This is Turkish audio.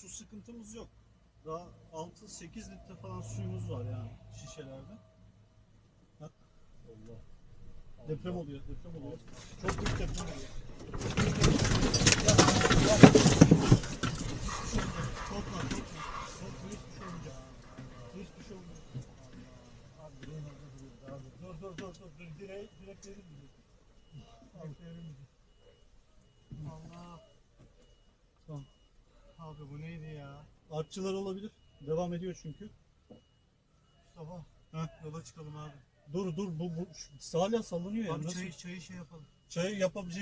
Su sıkıntımız yok. Daha 6-8 litre falan suyumuz var yani şişelerde. Bak. Allah. Deprem oluyor, deprem oluyor. Çok büyük deprem oluyor. Korkma, korkma. Korkma, hiçbir şey olmayacak. Hiçbir şey olmayacak. Abi direğin orada duruyor. Abi. Dur. Direkt verir mi? Direkt verir mi? Allah. Tamam. Abi bu neydi ya? Artçılar olabilir. Devam ediyor çünkü. Mustafa. Heh. Yola çıkalım abi. Dur bu hala sallanıyor ya. Abi nasıl? çayı şey yapalım. Çayı yapabileceğim.